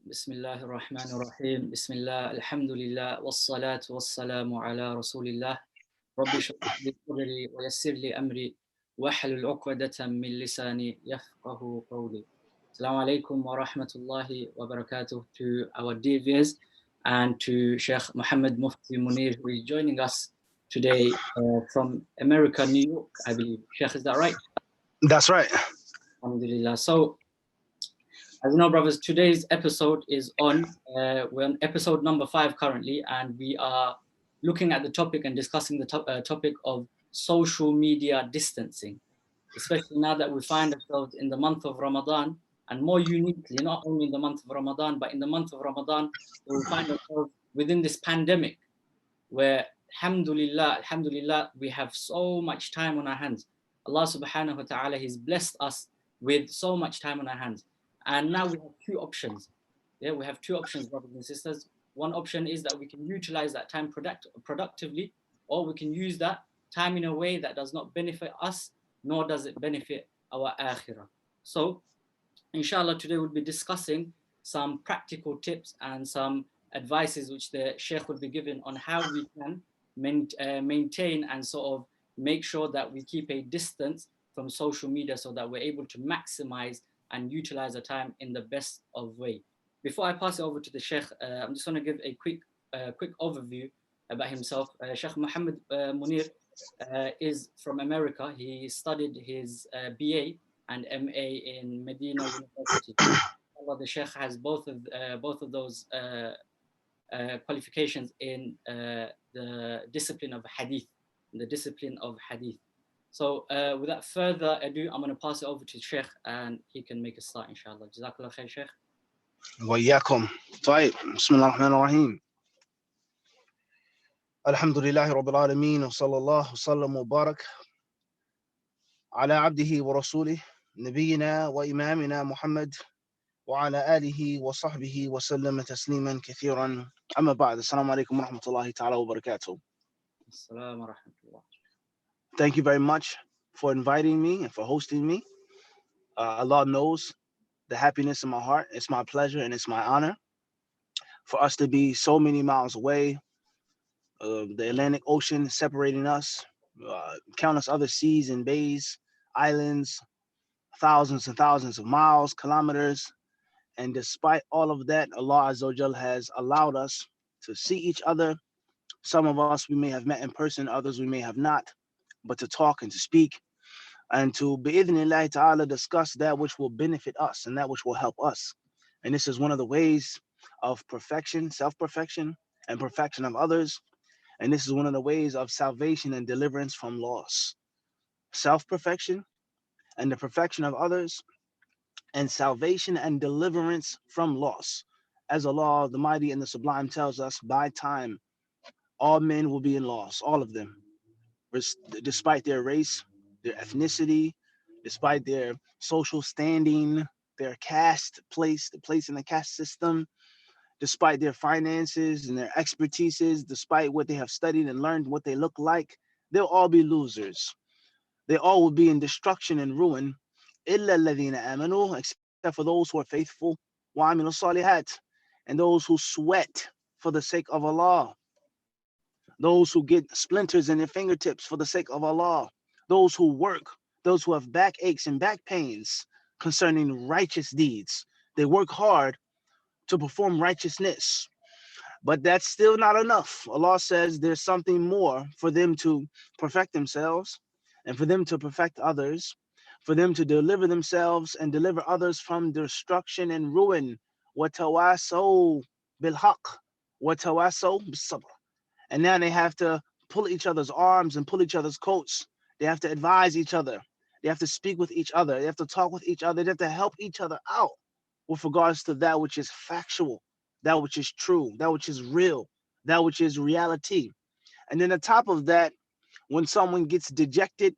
Bismillah ar-Rahman ar-Rahim. Bismillah, alhamdulillah, wassalatu wassalamu ala rasulillah. Rabbi shrah li sadri wa yassir li amri wahlul 'uqdatan min lisani yafqahu qawli. Assalamu alaikum wa rahmatullahi wa barakatuh to our dear viewers and to Sheikh Muhammad Mufti Muneer, who is joining us today from America, New York, I believe. Sheikh, is that right? That's right. Alhamdulillah. So, as you know, brothers, today's episode is we're on episode number 5 currently, and we are looking at the topic and discussing the topic of social media distancing, especially now that we find ourselves in the month of Ramadan, and more uniquely, not only in the month of Ramadan, but in the month of Ramadan, we find ourselves within this pandemic where, alhamdulillah, we have so much time on our hands. Allah subhanahu wa ta'ala, He's blessed us with so much time on our hands. And now we have two options. Yeah, we have two options, brothers and sisters. One option is that we can utilize that time productively, or we can use that time in a way that does not benefit us, nor does it benefit our akhirah. So, inshallah, today we'll be discussing some practical tips and some advices which the Sheikh will be giving on how we can maintain and sort of make sure that we keep a distance from social media so that we're able to maximize and utilize the time in the best of way. Before I pass it over to the Sheikh, I'm just going to give a quick overview about himself. Sheikh Muhammad Muneer is from America. He studied his BA and MA in Medina University. The Sheikh has both of those qualifications in the discipline of hadith. So without further ado, I'm going to pass it over to Sheikh and he can make a start, inshallah. Jazakallah khair, Sheikh. وإياكم. طيب. بسم الله الرحمن الرحيم. الحمد لله رب العالمين وصلى الله وسلم وبارك على عبده ورسوله نبينا وإمامنا محمد وعلى آله وصحبه وسلم تسليما كثيرا. أما بعد. السلام عليكم ورحمة الله تعالى وبركاته. السلام ورحمة الله. Thank you very much for inviting me and for hosting me. Allah knows the happiness in my heart. It's my pleasure and it's my honor for us to be so many miles away. The Atlantic Ocean separating us, countless other seas and bays, islands, thousands and thousands of miles, kilometers. And despite all of that, Allah Azza wa Jal has allowed us to see each other. Some of us we may have met in person, others we may have not. But to talk and to speak and to bi'idhnillahi ta'ala discuss that which will benefit us and that which will help us. And this is one of the ways of perfection, self-perfection, and perfection of others. And this is one of the ways of salvation and deliverance from loss. Self-perfection and the perfection of others, and salvation and deliverance from loss. As Allah the Mighty and the Sublime tells us, by time, all men will be in loss, all of them. Despite their race, their ethnicity, despite their social standing, their caste place, the place in the caste system, despite their finances and their expertises, despite what they have studied and learned, what they look like, they'll all be losers. They all will be in destruction and ruin, إِلَّا الَّذِينَ آمَنُوا, except for those who are faithful, وَعَمِلُوا الصَّالِحَاتِ, and those who sweat for the sake of Allah. Those who get splinters in their fingertips for the sake of Allah. Those who work, those who have backaches and back pains concerning righteous deeds. They work hard to perform righteousness. But that's still not enough. Allah says there's something more for them to perfect themselves and for them to perfect others, for them to deliver themselves and deliver others from destruction and ruin. وَتَوَاسَوْا بِالْحَقِّ وَتَوَاسَوْا بِالصَّبْرِ. And now they have to pull each other's arms and pull each other's coats. They have to advise each other. They have to speak with each other. They have to talk with each other. They have to help each other out with regards to that which is factual, that which is true, that which is real, that which is reality. And then on top of that, when someone gets dejected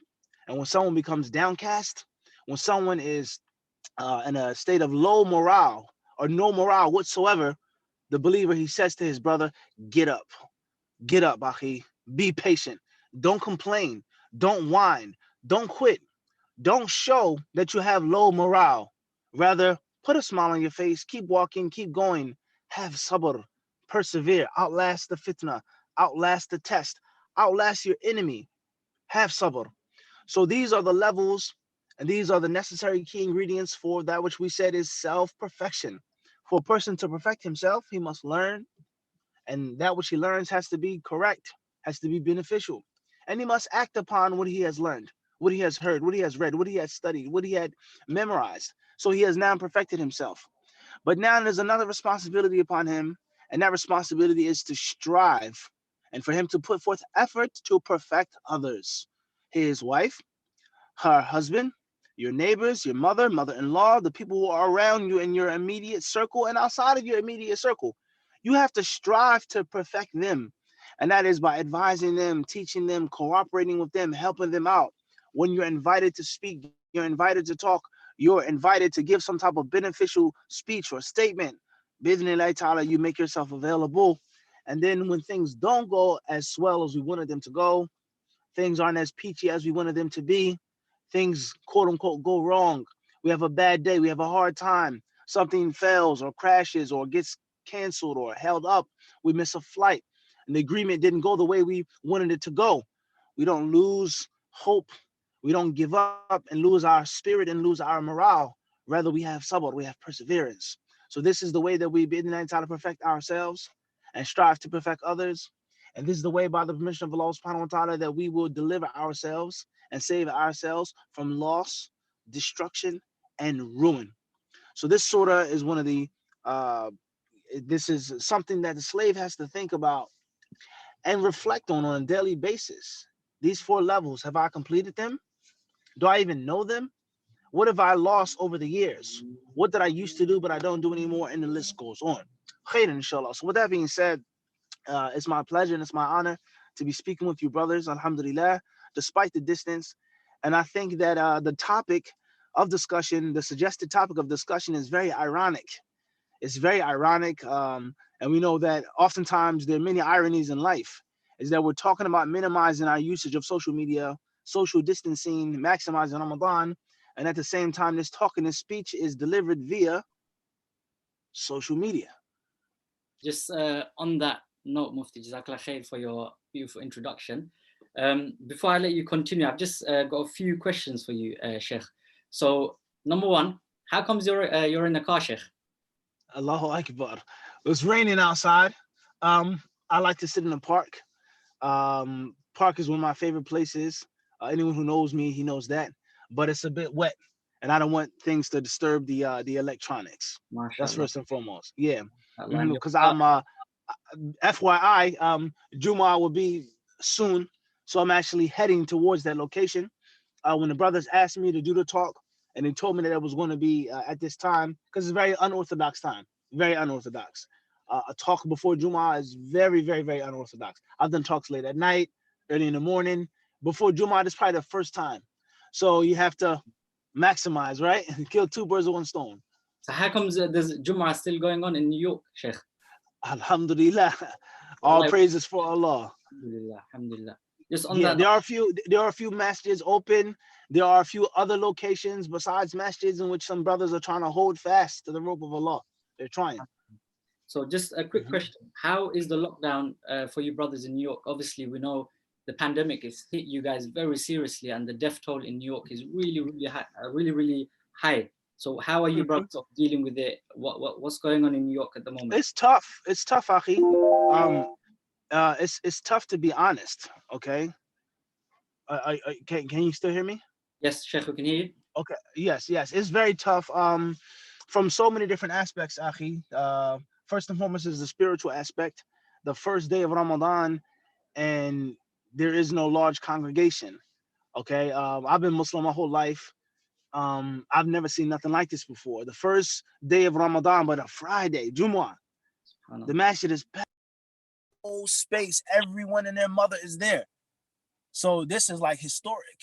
and when someone becomes downcast, when someone is in a state of low morale or no morale whatsoever, the believer, he says to his brother, get up. Get up, Akhi. Be patient. Don't complain. Don't whine. Don't quit. Don't show that you have low morale. Rather, Put a smile on your face. Keep walking. Keep going. Have sabr. Persevere. Outlast the fitna. Outlast the test. Outlast your enemy. Have sabr. So these are the levels and these are the necessary key ingredients for that which we said is self-perfection. For a person to perfect himself, he must learn, and that which he learns has to be correct, has to be beneficial. And he must act upon what he has learned, what he has heard, what he has read, what he has studied, what he had memorized. So he has now perfected himself. But now there's another responsibility upon him, and that responsibility is to strive and for him to put forth effort to perfect others. His wife, her husband, your neighbors, your mother, mother-in-law, the people who are around you in your immediate circle and outside of your immediate circle. You have to strive to perfect them. And that is by advising them, teaching them, cooperating with them, helping them out. When you're invited to speak, you're invited to talk, you're invited to give some type of beneficial speech or statement. Bidnillahi ta'ala, you make yourself available. And then when things don't go as well as we wanted them to go, things aren't as peachy as we wanted them to be, things quote unquote go wrong, we have a bad day, we have a hard time, something fails or crashes or gets canceled or held up, we miss a flight, and the agreement didn't go the way we wanted it to go. We don't lose hope, we don't give up and lose our spirit and lose our morale. Rather, we have sabr, we have perseverance. So this is the way that we bid and try to perfect ourselves and strive to perfect others. And this is the way, by the permission of Allah subhanahu wa ta'ala, that we will deliver ourselves and save ourselves from loss, destruction, and ruin. So this surah is one of the, this is something that the slave has to think about and reflect on a daily basis. These four levels, have I completed them? Do I even know them? What have I lost over the years? What did I used to do but I don't do anymore? And the list goes on. Khairan, inshallah. So with that being said, it's my pleasure and it's my honor to be speaking with you, brothers, alhamdulillah, despite the distance. And I think that the topic of discussion, the suggested topic of discussion is very ironic. It's very ironic. And we know that oftentimes there are many ironies in life, is that we're talking about minimizing our usage of social media, social distancing, maximizing Ramadan. And at the same time, this talk and this speech is delivered via social media. Just on that note, Mufti, Jazakallah khair for your beautiful introduction. Before I let you continue, I've just got a few questions for you, Sheikh. So, number one, how comes you're in the car, Sheikh? Allahu Akbar. It was raining outside. I like to sit in the park. Park is one of my favorite places. Anyone who knows me, he knows that. But it's a bit wet, and I don't want things to disturb the electronics. Mashallah. That's first and foremost. Yeah, And because I'm FYI, Juma will be soon, so I'm actually heading towards that location. When the brothers asked me to do the talk, and they told me that it was going to be at this time, because it's a very unorthodox time, very unorthodox. A talk before Juma is very, very, very unorthodox. I've done talks late at night, early in the morning. Before Juma, this is probably the first time. So you have to maximize, right? Kill two birds with one stone. So how comes there's Jum'ah still going on in New York, Sheikh? Alhamdulillah. All praises for Allah. Alhamdulillah, alhamdulillah. Just on Yeah, that, there are a few masjids open. There are a few other locations besides masjids in which some brothers are trying to hold fast to the rope of Allah. They're trying. So just a quick question. How is the lockdown for you brothers in New York? Obviously, we know the pandemic has hit you guys very seriously, and the death toll in New York is really, really high, really high. So how are you brothers dealing with it? What's going on in New York at the moment? It's tough. It's tough, Akhi. It's tough to be honest. Okay. Can you still hear me? Yes, Sheikh, we can hear you. Okay. Yes. It's very tough. From so many different aspects, Akhi. First and foremost is the spiritual aspect. The first day of Ramadan, and there is no large congregation. Okay. I've been Muslim my whole life. I've never seen nothing like this before. The first day of Ramadan, but a Friday, Jumu'ah. The masjid is packed. Whole space. Everyone and their mother is there. So this is like historic.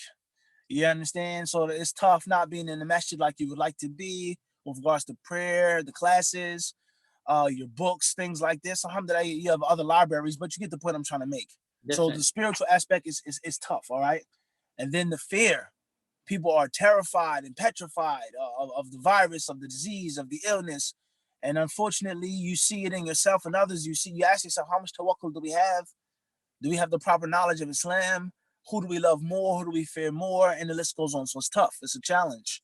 You understand? So it's tough not being in the masjid like you would like to be with regards to prayer, the classes, your books, things like this. Alhamdulillah, you have other libraries, but you get the point I'm trying to make. Definitely. So the spiritual aspect is tough, all right? And then the fear People are terrified and petrified of the virus, of the disease, of the illness. And unfortunately, you see it in yourself and others. You ask yourself, how much tawakkul do we have? Do we have the proper knowledge of Islam? Who do we love more? Who do we fear more? And the list goes on. So it's tough. It's a challenge.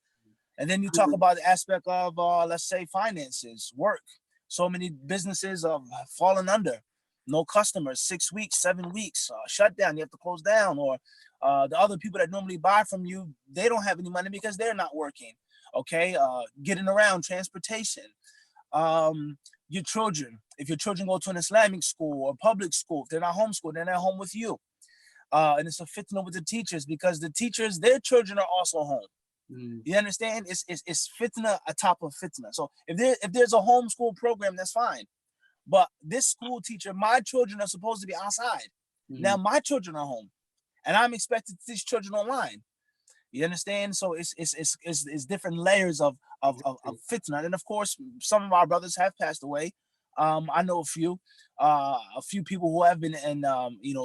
And then you talk about the aspect of, let's say, finances, work. So many businesses have fallen under. No customers, 6 weeks, 7 weeks, shutdown. You have to close down. Or the other people that normally buy from you, they don't have any money because they're not working. Okay, getting around, transportation. Your children, if your children go to an Islamic school or public school, if they're not homeschooled, they're at home with you. And it's a fitna with the teachers, because the teachers, their children are also home. You understand? It's fitna atop of fitna. So if there's a homeschool program, that's fine. But this school teacher, my children are supposed to be outside. Now my children are home, and I'm expected to teach children online. You understand? So it's different layers of fitna. And of course, some of our brothers have passed away. I know a few people who have been in,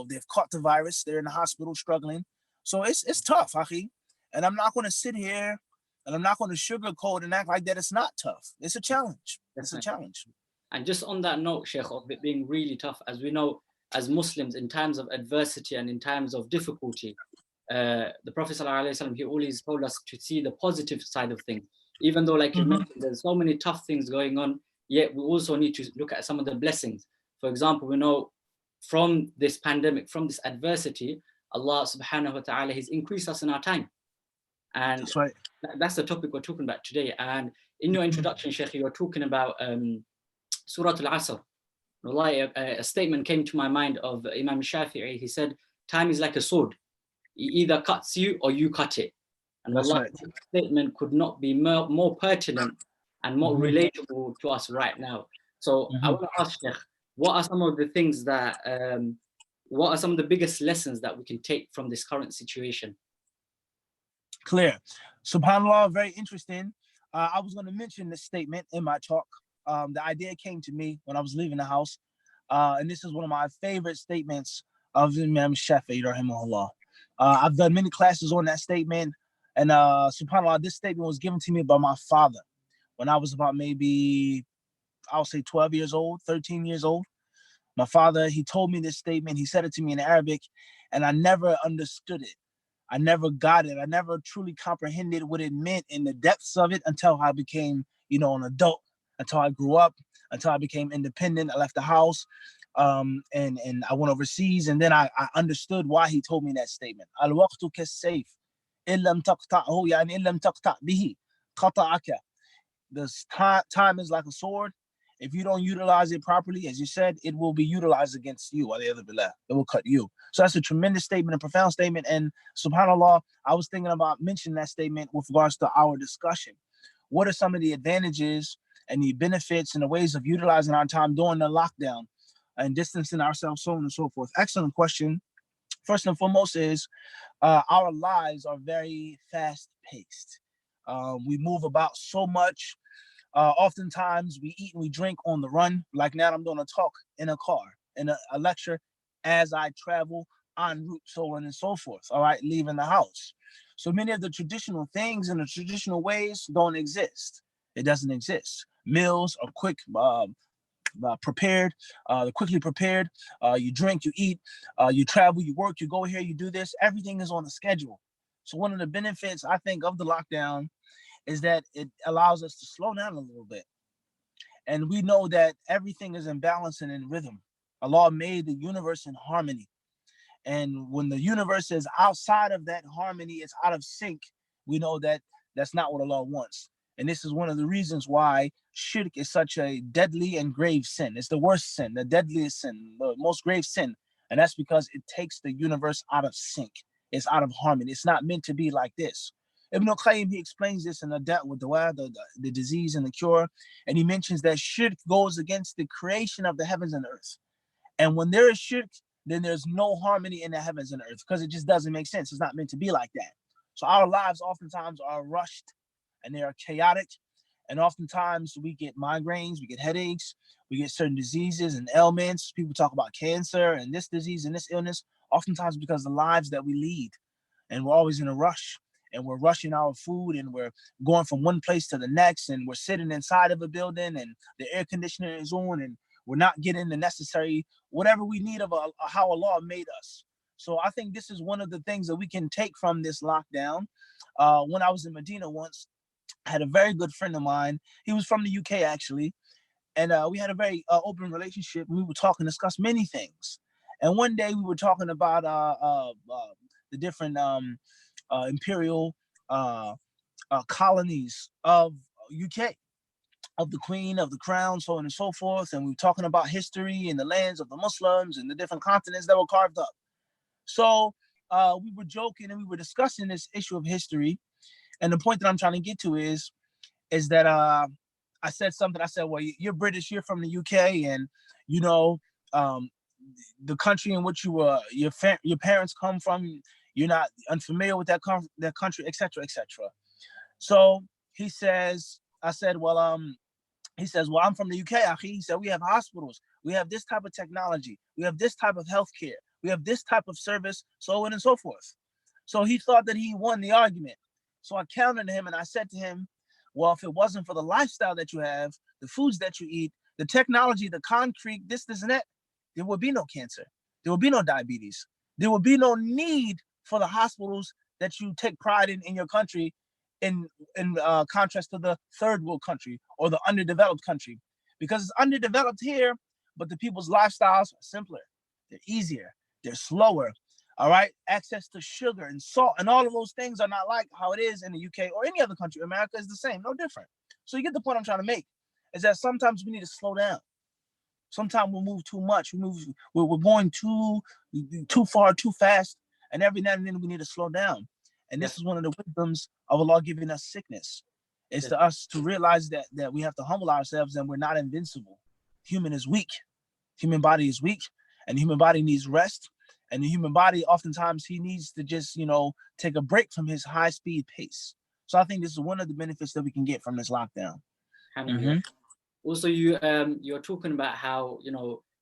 they've caught the virus. They're in the hospital struggling. So it's tough, Akhi. And I'm not going to sit here and I'm not going to sugarcoat and act like that it's not tough. It's a challenge. It's a challenge. And just on that note, Sheikh, of it being really tough, as we know, as Muslims, in times of adversity and in times of difficulty, the Prophet ﷺ, he always told us to see the positive side of things. Even though, like you mentioned, there's so many tough things going on, yet we also need to look at some of the blessings. For example, we know from this pandemic, from this adversity, Allah subhanahu wa ta'ala has increased us in our time. And that's right. That's the topic we're talking about today. And in your introduction, Sheikh, you were talking about Surah Al-Asr. A statement came to my mind of Imam Shafi'i. He said, time is like a sword. It either cuts you or you cut it. And that statement could not be more pertinent and more relatable to us right now. So I want to ask Sheikh, what are some of the things that, what are some of the biggest lessons that we can take from this current situation? Clear. SubhanAllah, very interesting. I was going to mention this statement in my talk. The idea came to me when I was leaving the house. And this is one of my favorite statements of Imam Shafi'i, rahimahullah. I've done many classes on that statement. And SubhanAllah, this statement was given to me by my father when I was about maybe, I'll say 12 years old, 13 years old. My father, he told me this statement. He said it to me in Arabic, and I never understood it. I never got it. I never truly comprehended what it meant in the depths of it until I became, an adult, until I grew up, until I became independent. I left the house and I went overseas. And then I understood why he told me that statement. Al-waqtu kas-sayf, illam taqta'hu, yani illam taqta' bihi, qata'aka. This time is like a sword. If you don't utilize it properly, as you said, it will be utilized against you. It will cut you. So that's a tremendous statement, a profound statement. And subhanAllah, I was thinking about mentioning that statement with regards to our discussion. What are some of the advantages and the benefits and the ways of utilizing our time during the lockdown and distancing ourselves, so on and so forth? Excellent question. First and foremost is our lives are very fast-paced. We move about so much. Oftentimes we eat and we drink on the run. Like now I'm doing a talk in a car, in a lecture as I travel en route, so on and so forth, all right, leaving the house. So many of the traditional things and the traditional ways don't exist. It doesn't exist. Meals are quick, prepared, quickly prepared. You drink, you eat, you travel, you work, you go here, you do this. Everything is on a schedule. So one of the benefits, I think, of the lockdown is that it allows us to slow down a little bit. And we know that everything is in balance and in rhythm. Allah made the universe in harmony. And when the universe is outside of that harmony, it's out of sync, we know that that's not what Allah wants. And this is one of the reasons why shirk is such a deadly and grave sin. It's the worst sin, the deadliest sin, the most grave sin. And that's because it takes the universe out of sync. It's out of harmony. It's not meant to be like this. Ibn al-Qayyim, he explains this in the debt with the disease and the cure. And he mentions that shirk goes against the creation of the heavens and earth. And when there is shirk, then there's no harmony in the heavens and earth because it just doesn't make sense. It's not meant to be like that. So our lives oftentimes are rushed and they are chaotic. And oftentimes we get migraines, we get headaches, we get certain diseases and ailments. People talk about cancer and this disease and this illness, oftentimes because of the lives that we lead. And we're always in a rush. and we're rushing our food, and we're going from one place to the next, and we're sitting inside of a building, and the air conditioner is on, and we're not getting the necessary whatever we need of how Allah made us. So I think this is one of the things that we can take from this lockdown. When I was in Medina once, I had a very good friend of mine. He was from the UK actually, and we had a very open relationship. We would talk and discuss many things. And one day we were talking about the different imperial colonies of UK, of the Queen, of the Crown, so on and so forth. And we were talking about history and the lands of the Muslims and the different continents that were carved up. So we were joking and we were discussing this issue of history. And the point that I'm trying to get to is that I said something. I said, well, you're British, you're from the UK, and you know, the country in which your parents come from, you're not unfamiliar with that country, etc., etc. So he says, I said, well, he says, well, I'm from the UK, Akhi. He said, we have hospitals, we have this type of technology, we have this type of healthcare, we have this type of service, so on and so forth. So he thought that he won the argument. So I countered him and I said to him, well, if it wasn't for the lifestyle that you have, the foods that you eat, the technology, the concrete, this, and that, there would be no cancer. There would be no diabetes. There would be no need for the hospitals that you take pride in your country, in contrast to the third world country or the underdeveloped country. Because it's underdeveloped here, but the people's lifestyles are simpler. They're easier. They're slower. All right. Access to sugar and salt and all of those things are not like how it is in the UK or any other country. America is the same, no different. So you get the point I'm trying to make, is that sometimes we need to slow down. Sometimes we move too much. We're going too far, too fast. And every now and then we need to slow down. And this is one of the wisdoms of Allah giving us sickness. It's to us to realize that we have to humble ourselves and we're not invincible. Human is weak. Human body is weak, and the human body needs rest. And the human body, oftentimes, he needs to just, take a break from his high-speed pace. So I think this is one of the benefits that we can get from this lockdown. Mm-hmm. Also, you're talking about how,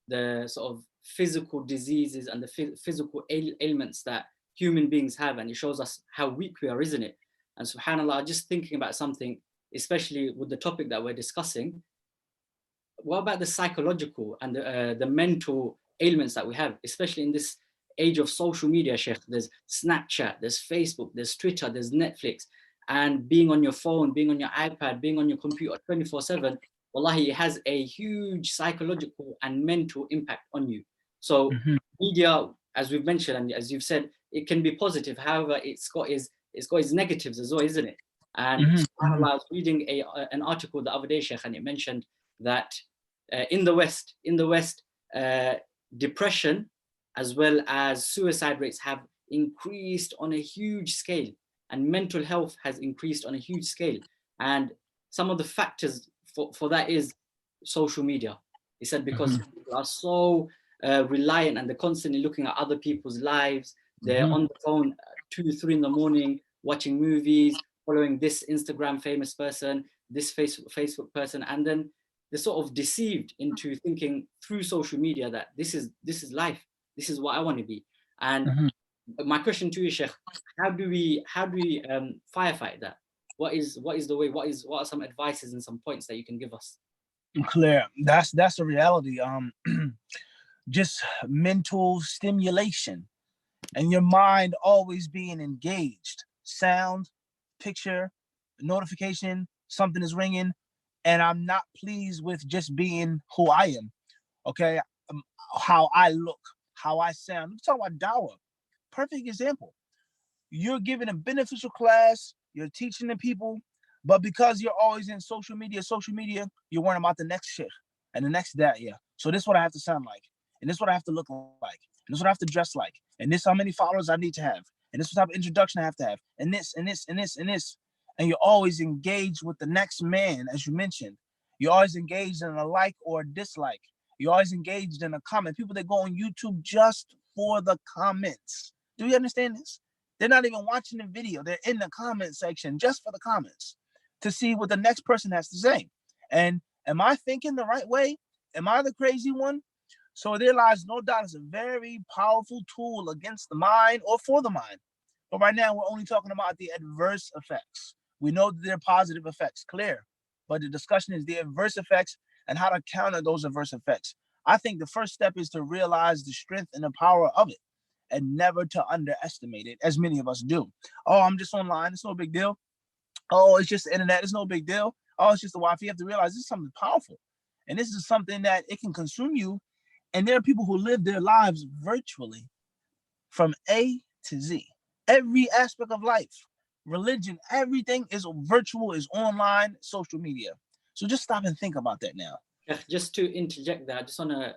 the sort of physical diseases and the physical ailments that human beings have, and it shows us how weak we are, isn't it? And subhanAllah, just thinking about something, especially with the topic that we're discussing, what about the psychological and the mental ailments that we have, especially in this age of social media, Sheikh? There's Snapchat, there's Facebook, there's Twitter, there's Netflix, and being on your phone, being on your iPad, being on your computer 24/7, wallahi, it has a huge psychological and mental impact on you. So media, as we've mentioned, and as you've said, it can be positive. However, it's got its negatives as well, isn't it? And I was reading an article the other day, Sheikh, and it mentioned that in the West, depression as well as suicide rates have increased on a huge scale, and mental health has increased on a huge scale. And some of the factors for that is social media. He said because people are so reliant and they're constantly looking at other people's lives. They're on the phone 2, 3 in the morning, watching movies, following this Instagram famous person, this Facebook person, and then they're sort of deceived into thinking through social media that this is life, this is what I want to be. And my question to you, Sheikh, how do we firefight that? What is the way? What are some advices and some points that you can give us? Clear. That's a reality. Just mental stimulation and your mind always being engaged. Sound, picture, notification, something is ringing, and I'm not pleased with just being who I am. Okay, how I look, how I sound. You talk about dawah. Perfect example. You're giving a beneficial class, you're teaching the people, but because you're always in social media, you're worrying about the next sheikh and the next da'iyah. So this is what I have to sound like, and this is what I have to look like, and this is what I have to dress like, and this is how many followers I need to have, and this is what type of introduction I have to have, and this, and this, and this, and this. And you're always engaged with the next man, as you mentioned. You're always engaged in a like or a dislike. You're always engaged in a comment. People that go on YouTube just for the comments. Do you understand this? They're not even watching the video. They're in the comment section just for the comments to see what the next person has to say. And am I thinking the right way? Am I the crazy one? So there lies no doubt it's a very powerful tool against the mind or for the mind. But right now, we're only talking about the adverse effects. We know that there are positive effects, clear. But the discussion is the adverse effects and how to counter those adverse effects. I think the first step is to realize the strength and the power of it and never to underestimate it, as many of us do. Oh, I'm just online. It's no big deal. Oh, it's just the internet. It's no big deal. Oh, it's just the Wi-Fi. You have to realize this is something powerful. And this is something that it can consume you. And there are people who live their lives virtually from A to Z. Every aspect of life, religion, everything is virtual, is online, social media. So just stop and think about that now. Just to interject there, I just want to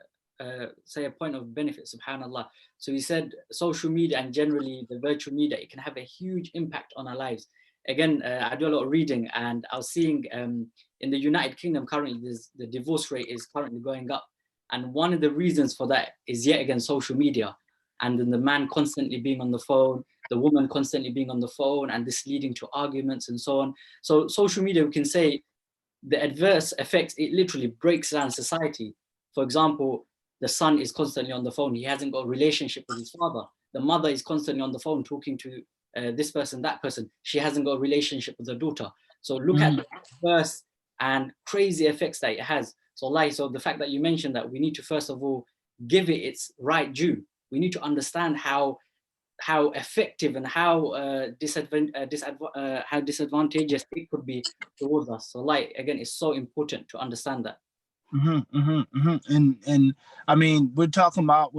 say a point of benefit, subhanAllah. So you said social media and generally the virtual media, it can have a huge impact on our lives. Again, I do a lot of reading, and I was seeing in the United Kingdom currently, the divorce rate is currently going up. And one of the reasons for that is yet again social media. And then the man constantly being on the phone, the woman constantly being on the phone, and this leading to arguments and so on. So social media, we can say, the adverse effects, it literally breaks down society. For example, the son is constantly on the phone. He hasn't got a relationship with his father. The mother is constantly on the phone talking to this person, that person. She hasn't got a relationship with her daughter. So look at the adverse and crazy effects that it has. So the fact that you mentioned that we need to first of all give it its right due. We need to understand how effective and how disadvantageous it could be towards us. So again, it's so important to understand that. And I mean, we're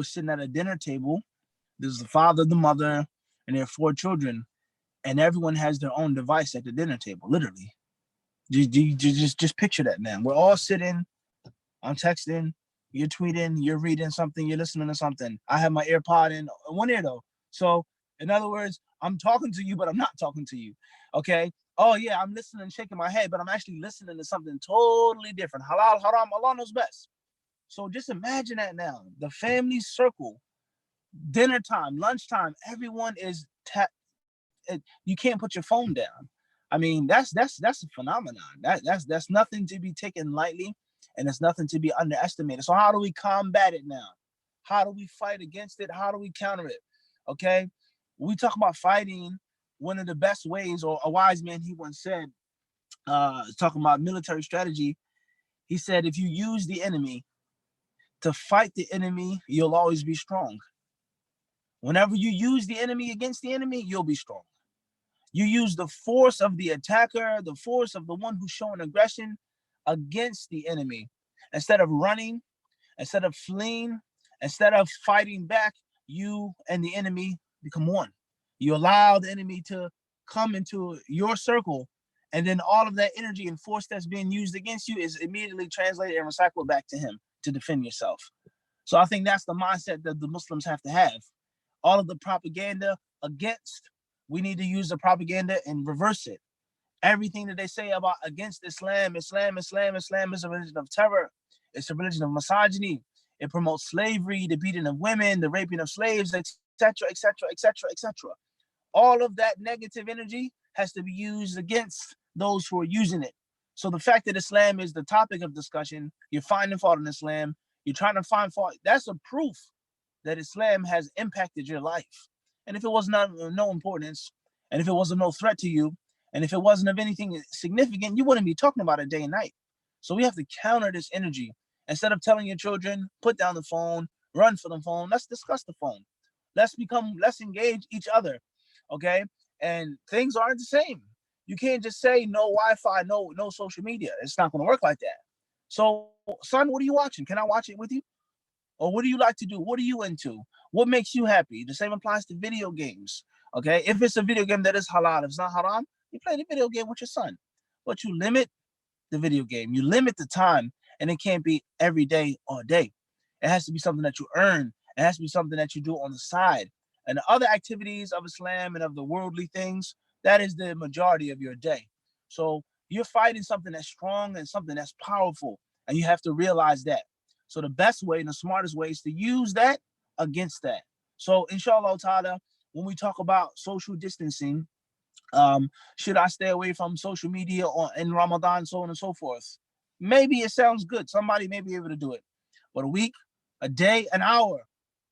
sitting at a dinner table. There's the father, the mother, and their 4 children, and everyone has their own device at the dinner table, literally. Just picture that, man. We're all sitting, I'm texting, you're tweeting, you're reading something, you're listening to something. I have my AirPod in one ear though. So in other words, I'm talking to you, but I'm not talking to you. Okay. Oh yeah, I'm listening and shaking my head, but I'm actually listening to something totally different. Halal, haram, Allah knows best. So just imagine that now. The family circle, dinner time, lunchtime, everyone is you can't put your phone down. I mean, that's a phenomenon. That's nothing to be taken lightly, and it's nothing to be underestimated. So how do we combat it now? How do we fight against it? How do we counter it? Okay, when we talk about fighting, one of the best ways, or a wise man, he once said, talking about military strategy, he said, if you use the enemy to fight the enemy, you'll always be strong. Whenever you use the enemy against the enemy, you'll be strong. You use the force of the attacker, the force of the one who's showing aggression against the enemy. Instead of running, instead of fleeing, instead of fighting back, you and the enemy become one. You allow the enemy to come into your circle, and then all of that energy and force that's being used against you is immediately translated and recycled back to him to defend yourself. So I think that's the mindset that the Muslims have to have. All of the propaganda against, we need to use the propaganda and reverse it. Everything that they say about against Islam is a religion of terror. It's a religion of misogyny. It promotes slavery, the beating of women, the raping of slaves, etc., etc., etc., etc. All of that negative energy has to be used against those who are using it. So the fact that Islam is the topic of discussion, you're finding fault in Islam, you're trying to find fault, that's a proof that Islam has impacted your life. And if it was not no importance, and if it wasn't no threat to you, and if it wasn't of anything significant, you wouldn't be talking about it day and night. So we have to counter this energy. Instead of telling your children, put down the phone, run for the phone, let's discuss the phone. Let's engage each other, okay? And things aren't the same. You can't just say no Wi-Fi, no social media. It's not going to work like that. So, son, what are you watching? Can I watch it with you? Or what do you like to do? What are you into? What makes you happy? The same applies to video games, okay? If it's a video game that is halal, if it's not haram, you play the video game with your son. But you limit the video game. You limit the time, and it can't be every day, all day. It has to be something that you earn. It has to be something that you do on the side. And the other activities of Islam and of the worldly things, that is the majority of your day. So you're fighting something that's strong and something that's powerful, and you have to realize that. So the best way and the smartest way is to use that against that. So inshallah ta'ala, when we talk about social distancing, should I stay away from social media or in Ramadan, so on and so forth? Maybe it sounds good. Somebody may be able to do it. But a week, a day, an hour,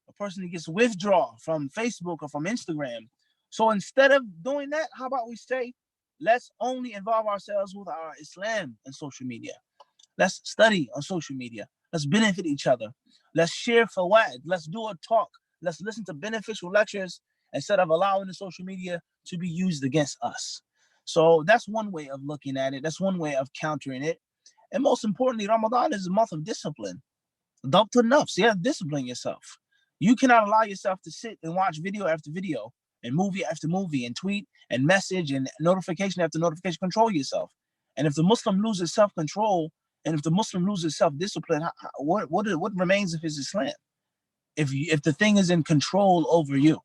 a person who gets withdraw from Facebook or from Instagram So instead of doing that, how about we say, let's only involve ourselves with our Islam and social media. Let's study on social media. Let's benefit each other. Let's share fawad. Let's do a talk. Let's listen to beneficial lectures instead of allowing the social media to be used against us. So that's one way of looking at it. That's one way of countering it. And most importantly, Ramadan is a month of discipline. Dabt nafs, you have to discipline yourself. You cannot allow yourself to sit and watch video after video and movie after movie and tweet and message and notification after notification. Control yourself. And if the Muslim loses self-control, and if the Muslim loses self-discipline, what remains of his Islam? If the thing is in control over you.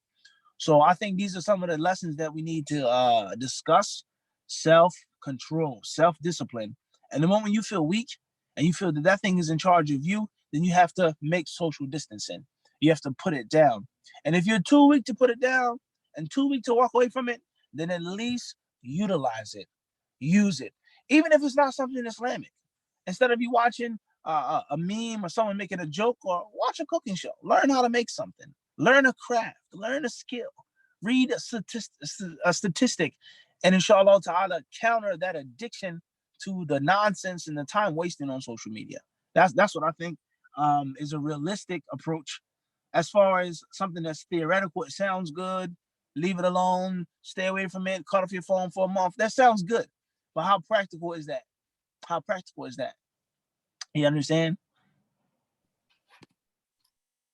So I think these are some of the lessons that we need to discuss. Self-control, self-discipline. And the moment you feel weak and you feel that that thing is in charge of you, then you have to make social distancing. You have to put it down. And if you're too weak to put it down and too weak to walk away from it, then at least utilize it, use it. Even if it's not something Islamic. Instead of you watching a meme or someone making a joke, or watch a cooking show, learn how to make something, learn a craft, learn a skill, read a statistic, and inshallah ta'ala counter that addiction to the nonsense and the time wasting on social media. That's what I think is a realistic approach. As far as something that's theoretical, it sounds good. Leave it alone, stay away from it, cut off your phone for a month. That sounds good. But how practical is that? How practical is that? You understand?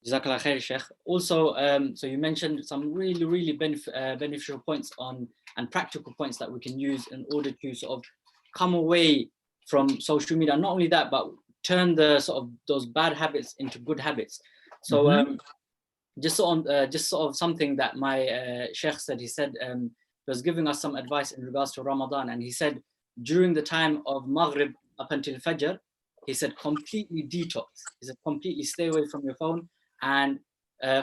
Jazakallah khair, Sheikh. Also, so you mentioned some really beneficial points on and practical points that we can use in order to sort of come away from social media. Not only that, but turn the sort of those bad habits into good habits. So just sort of something that my Sheikh said. He said he was giving us some advice in regards to Ramadan, and he said during the time of Maghrib up until Fajr, he said completely detox. He said completely stay away from your phone and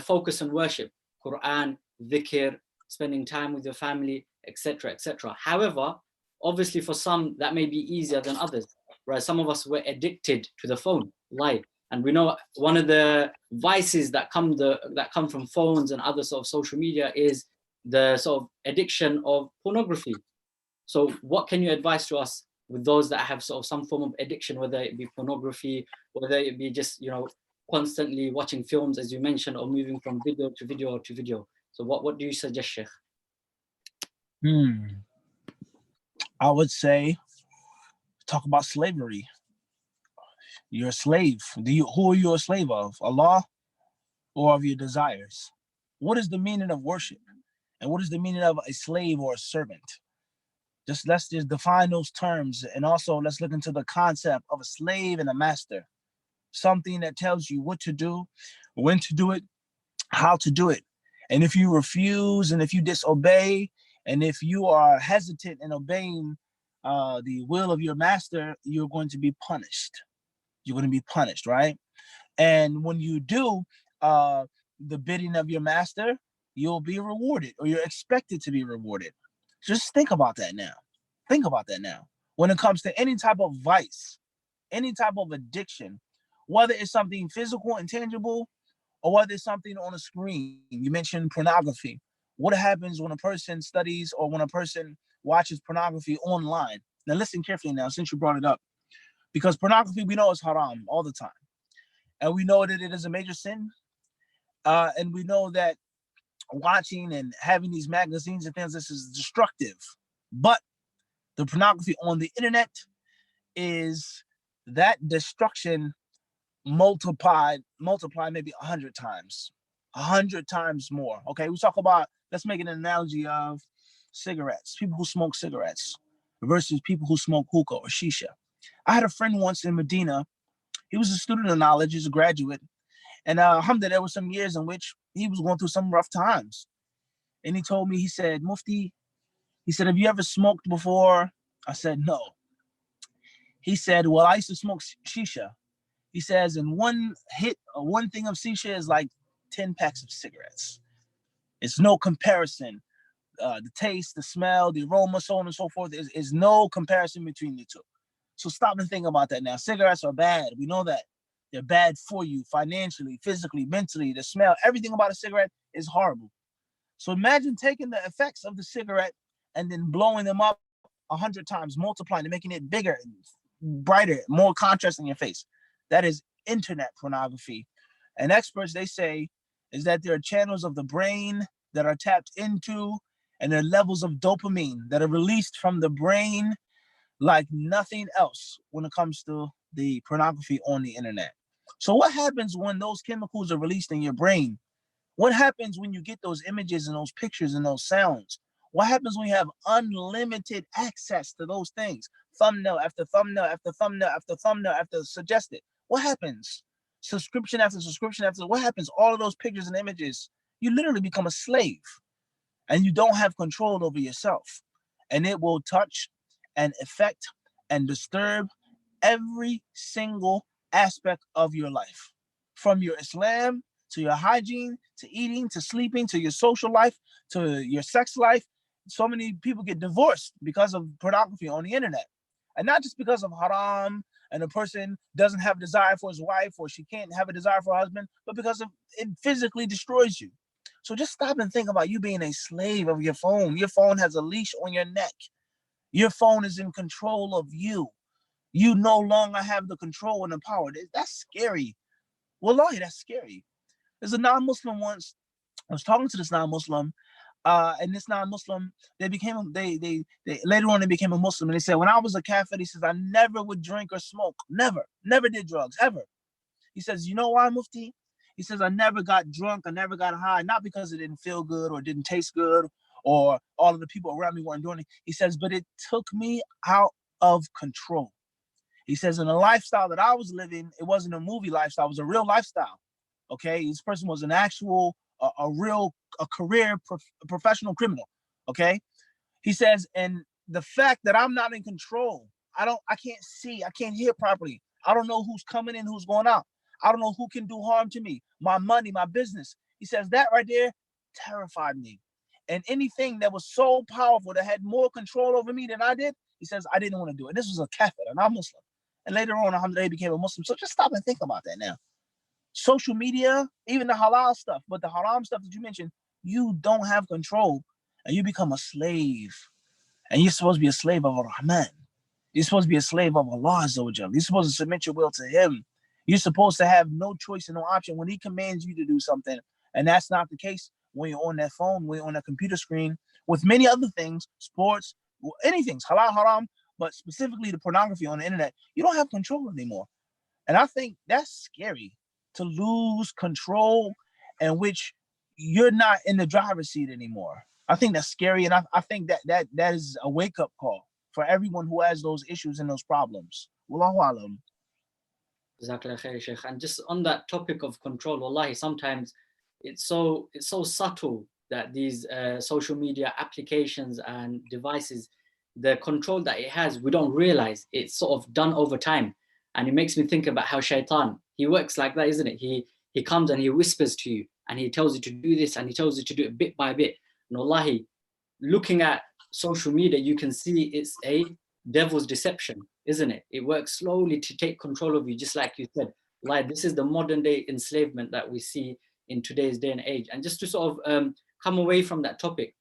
focus on worship, Quran, dhikr, spending time with your family, etc., etc. However, obviously for some that may be easier than others, right? Some of us were addicted to the phone, like, and we know one of the vices that come from phones and other sort of social media is the sort of addiction of pornography. So what can you advise to us with those that have sort of some form of addiction, whether it be pornography, whether it be just, you know, constantly watching films, as you mentioned, or moving from video to video to video? So what do you suggest, Sheikh? I would say talk about slavery. You're a slave. Who are you a slave of? Allah or of your desires? What is the meaning of worship? And what is the meaning of a slave or a servant? Let's just define those terms. And also let's look into the concept of a slave and a master. Something that tells you what to do, when to do it, how to do it. And if you refuse and if you disobey, and if you are hesitant in obeying the will of your master, you're going to be punished. You're going to be punished, right? And when you do the bidding of your master, you'll be rewarded, or you're expected to be rewarded. Just think about that now. Think about that now. When it comes to any type of vice, any type of addiction, whether it's something physical and tangible, or whether it's something on a screen. You mentioned pornography. What happens when a person studies or when a person watches pornography online? Now listen carefully now, since you brought it up. Because pornography, we know is haram all the time. And we know that it is a major sin. And we know that watching and having these magazines and things, this is destructive. But the pornography on the internet is that destruction multiplied maybe 100 times, 100 times more. Okay, we talk about, let's make an analogy of cigarettes, people who smoke cigarettes versus people who smoke hookah or shisha. I had a friend once in Medina. He was a student of knowledge, he's a graduate. And alhamdulillah, there were some years in which he was going through some rough times. And he told me, he said, Mufti, he said, have you ever smoked before? I said, no. He said, well, I used to smoke shisha. He says, and one thing of shisha is like 10 packs of cigarettes. It's no comparison. The taste, the smell, the aroma, so on and so forth, is no comparison between the two. So stop and think about that now. Cigarettes are bad. We know that. They're bad for you financially, physically, mentally. The smell, everything about a cigarette is horrible. So imagine taking the effects of the cigarette and then blowing them up 100 times, multiplying and making it bigger, brighter, more contrast in your face. That is internet pornography. And experts, they say, is that there are channels of the brain that are tapped into, and there are levels of dopamine that are released from the brain like nothing else when it comes to the pornography on the internet. So what happens when those chemicals are released in your brain? What happens when you get those images and those pictures and those sounds? What happens when you have unlimited access to those things? Thumbnail after thumbnail after thumbnail after thumbnail after suggested. What happens? Subscription after subscription after, what happens? All of those pictures and images, you literally become a slave and you don't have control over yourself. And it will touch and affect and disturb every single aspect of your life, from your Islam to your hygiene, to eating, to sleeping, to your social life, to your sex life. So many people get divorced because of pornography on the internet. And not just because of haram and a person doesn't have a desire for his wife or she can't have a desire for her husband, but because of it physically destroys you. So just stop and think about you being a slave of your phone. Your phone has a leash on your neck. Your phone is in control of you. You no longer have the control and the power. That's scary. Wallahi, that's scary. There's a non-Muslim once. I was talking to this non-Muslim, and this non-Muslim, they later on they became a Muslim, and they said, when I was a kafir, he says, I never would drink or smoke. Never did drugs, ever. He says, you know why, Mufti? He says, I never got drunk, I never got high, not because it didn't feel good or didn't taste good or all of the people around me weren't doing it. He says, but it took me out of control. He says, in the lifestyle that I was living, it wasn't a movie lifestyle, it was a real lifestyle. Okay, this person was an actual, a career professional criminal. Okay, he says, and the fact that I'm not in control, I can't see, I can't hear properly. I don't know who's coming in, who's going out. I don't know who can do harm to me, my money, my business. He says that right there terrified me. And anything that was so powerful that had more control over me than I did, he says, I didn't want to do it. This was a kafir, a non-Muslim. And later on, alhamdulillah, he became a Muslim. So just stop and think about that now. Social media, even the halal stuff, but the haram stuff that you mentioned, you don't have control and you become a slave. And you're supposed to be a slave of Rahman. You're supposed to be a slave of Allah Azza wa Jal. You're supposed to submit your will to him. You're supposed to have no choice and no option when he commands you to do something. And that's not the case when you're on that phone, when you're on that computer screen, with many other things, sports, anything, halal, haram, but specifically the pornography on the internet. You don't have control anymore. And I think that's scary, to lose control in which you're not in the driver's seat anymore. I think that's scary. And I think that is a wake-up call for everyone who has those issues and those problems. Wallahu alam. And just on that topic of control, wallahi, sometimes it's so subtle that these social media applications and devices, the control that it has, we don't realize. It's sort of done over time. And it makes me think about how shaitan, he works like that, isn't it? He comes and he whispers to you and he tells you to do this and he tells you to do it bit by bit. And wallahi, looking at social media, you can see it's a devil's deception, isn't it? It works slowly to take control of you, just like you said. Like, this is the modern day enslavement that we see in today's day and age. And just to sort of come away from that topic,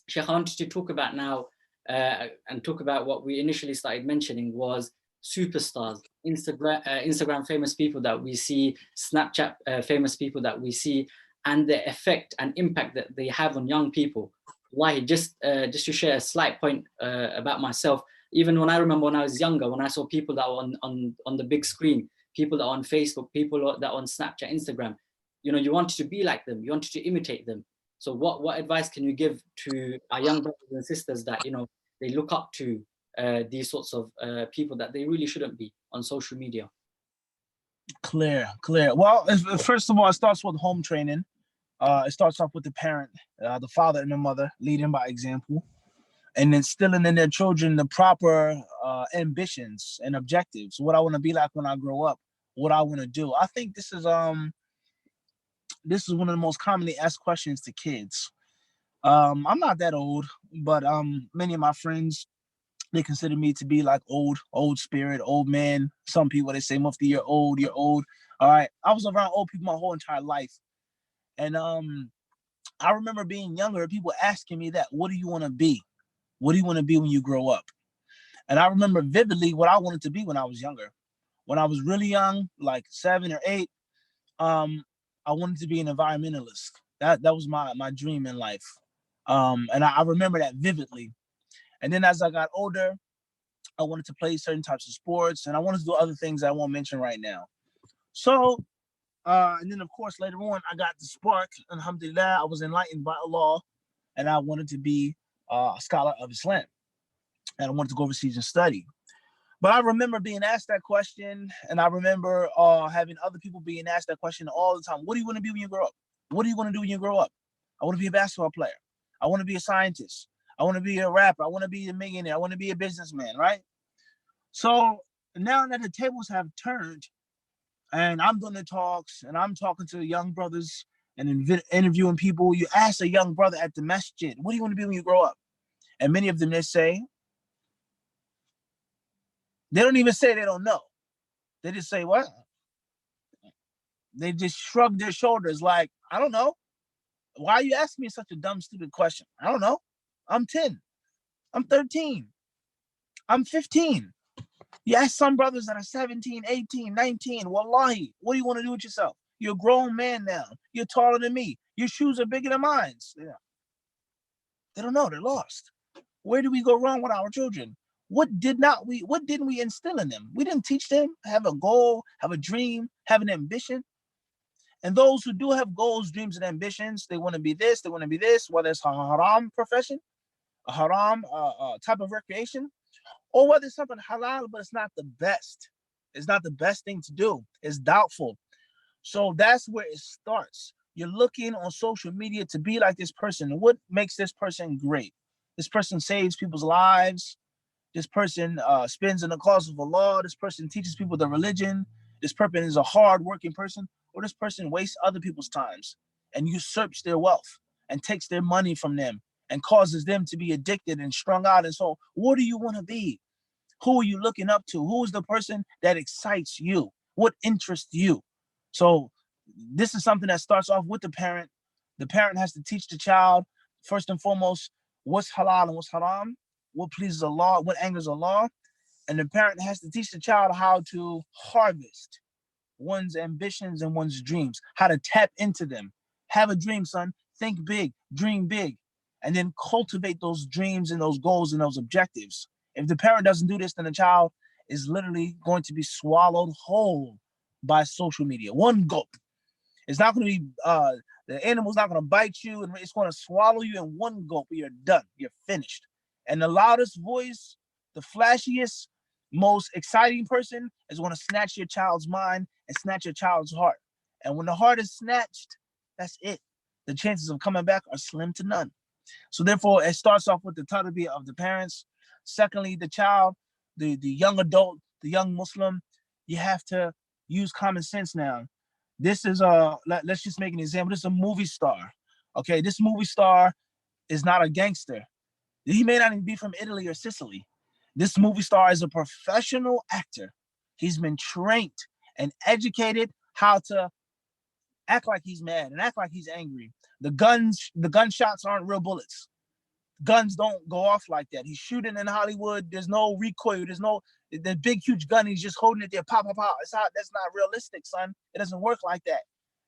Sheikh, I wanted to talk about now and talk about what we initially started mentioning was superstars, Instagram famous people that we see, Snapchat famous people that we see, and the effect and impact that they have on young people. Why? Just to share a slight point about myself. Even when I remember when I was younger, when I saw people that were on the big screen, people that are on Facebook, people that are on Snapchat, Instagram, you wanted to be like them, you wanted to imitate them. So what advice can you give to our young brothers and sisters that they look up to these sorts of people that they really shouldn't be on social media? Clear. Well, first of all, it starts with home training. It starts off with the parent, the father and the mother, leading by example, and instilling in their children the proper ambitions and objectives. What I want to be like when I grow up, what I want to do. I think this is one of the most commonly asked questions to kids. I'm not that old, but many of my friends, they consider me to be like old spirit, old man. Some people, they say, Mufti, you're old. All right. I was around old people my whole entire life. And I remember being younger, people asking me that, what do you want to be? What do you want to be when you grow up? And I remember vividly what I wanted to be when I was younger. When I was really young, like 7 or 8, I wanted to be an environmentalist. That was my dream in life. And I remember that vividly. And then as I got older, I wanted to play certain types of sports, and I wanted to do other things I won't mention right now. So, and then of course later on, I got the spark. Alhamdulillah, I was enlightened by Allah, and I wanted to be a scholar of Islam, and I wanted to go overseas and study. But I remember being asked that question, and I remember having other people being asked that question all the time. What do you want to be when you grow up? What do you want to do when you grow up? I want to be a basketball player. I want to be a scientist. I want to be a rapper. I want to be a millionaire. I want to be a businessman, right? So now that the tables have turned, and I'm doing the talks, and I'm talking to young brothers and interviewing people, you ask a young brother at the masjid, what do you want to be when you grow up? And many of them, they say, they don't even say they don't know. They just say, what? They just shrug their shoulders like, I don't know. Why are you asking me such a dumb, stupid question? I don't know. I'm 10. I'm 13. I'm 15. You ask some brothers that are 17, 18, 19, wallahi, what do you want to do with yourself? You're a grown man now. You're taller than me. Your shoes are bigger than mine. Yeah. They don't know. They're lost. Where do we go wrong with our children? What didn't we instill in them? We didn't teach them have a goal, have a dream, have an ambition. And those who do have goals, dreams, and ambitions, they want to be this, they want to be this, whether it's a haram profession, a haram type of recreation, or whether it's something halal, but it's not the best. It's not the best thing to do. It's doubtful. So that's where it starts. You're looking on social media to be like this person. What makes this person great? This person saves people's lives. This person spends in the cause of Allah. This person teaches people the religion. This person is a hard-working person, or this person wastes other people's times and usurps their wealth and takes their money from them and causes them to be addicted and strung out. And so, what do you want to be? Who are you looking up to? Who is the person that excites you? What interests you? So this is something that starts off with the parent. The parent has to teach the child, first and foremost, what's halal and what's haram, what pleases Allah, what angers Allah. And the parent has to teach the child how to harvest one's ambitions and one's dreams, how to tap into them. Have a dream, son. Think big, dream big, and then cultivate those dreams and those goals and those objectives. If the parent doesn't do this, then the child is literally going to be swallowed whole by social media. One gulp. It's not going to be, the animal's not going to bite you, and it's going to swallow you in one gulp. You're done. You're finished. And the loudest voice, the flashiest, most exciting person is going to snatch your child's mind and snatch your child's heart. And when the heart is snatched, that's it. The chances of coming back are slim to none. So therefore, it starts off with the tarbiyah of the parents. Secondly, the child, the young adult, the young Muslim, you have to use common sense now. This is let's just make an example. This is a movie star. Okay, this movie star is not a gangster. He may not even be from Italy or Sicily. This movie star is a professional actor. He's been trained and educated how to act like he's mad and act like he's angry. The gunshots aren't real bullets. Guns don't go off like that. He's shooting in Hollywood. There's no recoil. There's no the big huge gun. He's just holding it there, pop, pop, pop. That's not realistic, son. It doesn't work like that.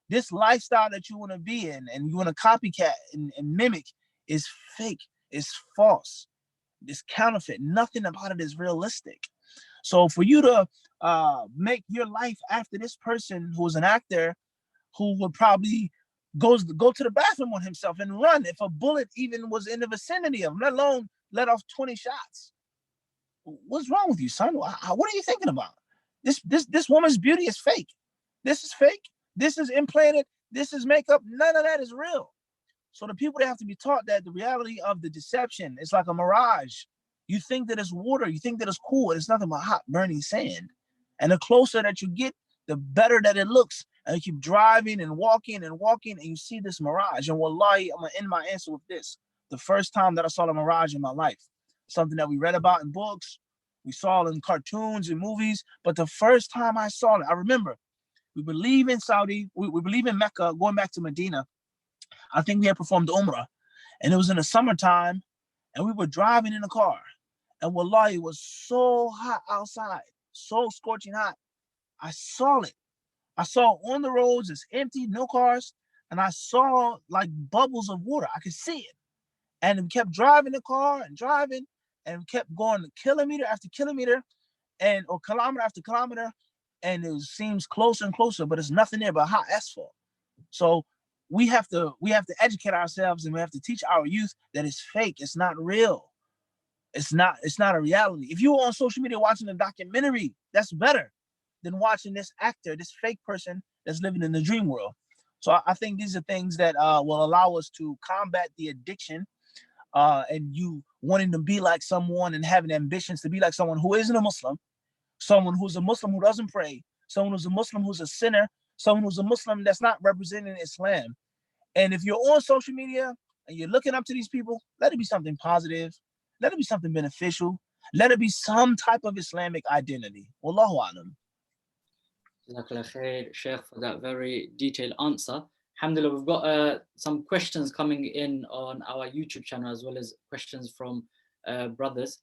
This lifestyle that you want to be in and you want to copycat and mimic is fake. It's false. It's counterfeit. Nothing about it is realistic. So for you to make your life after this person who is an actor who would probably go to the bathroom on himself and run if a bullet even was in the vicinity of him, let alone let off 20 shots. What's wrong with you, son? What are you thinking about? This woman's beauty is fake. This is fake. This is implanted. This is makeup. None of that is real. So the people, they have to be taught that the reality of the deception is like a mirage. You think that it's water. You think that it's cool. It's nothing but hot, burning sand. And the closer that you get, the better that it looks. And you keep driving and walking, and you see this mirage. And wallahi, I'm going to end my answer with this. The first time that I saw the mirage in my life, something that we read about in books, we saw in cartoons and movies, but the first time I saw it, I remember, we believe in Saudi, we believe in Mecca, going back to Medina. I think we had performed Umrah, and it was in the summertime, and we were driving in the car, and wallahi, it was so hot outside, so scorching hot. I saw it. I saw on the roads, it's empty, no cars, and I saw like bubbles of water. I could see it. And we kept driving the car and driving, and we kept going kilometer after kilometer, and or kilometer after kilometer, and it seems closer and closer, but it's nothing there but hot asphalt. So we have to educate ourselves, and we have to teach our youth that it's fake, it's not real. It's not a reality. If you're on social media watching a documentary, that's better than watching this actor, this fake person that's living in the dream world. So I think these are things that will allow us to combat the addiction and you wanting to be like someone and having ambitions to be like someone who isn't a Muslim, someone who's a Muslim who doesn't pray, someone who's a Muslim who's a sinner, someone who's a Muslim that's not representing Islam. And if you're on social media and you're looking up to these people, let it be something positive, let it be something beneficial, let it be some type of Islamic identity. Wallahu alam. Jazakallah khair, Sheikh, for that very detailed answer. Alhamdulillah, we've got some questions coming in on our YouTube channel, as well as questions from brothers.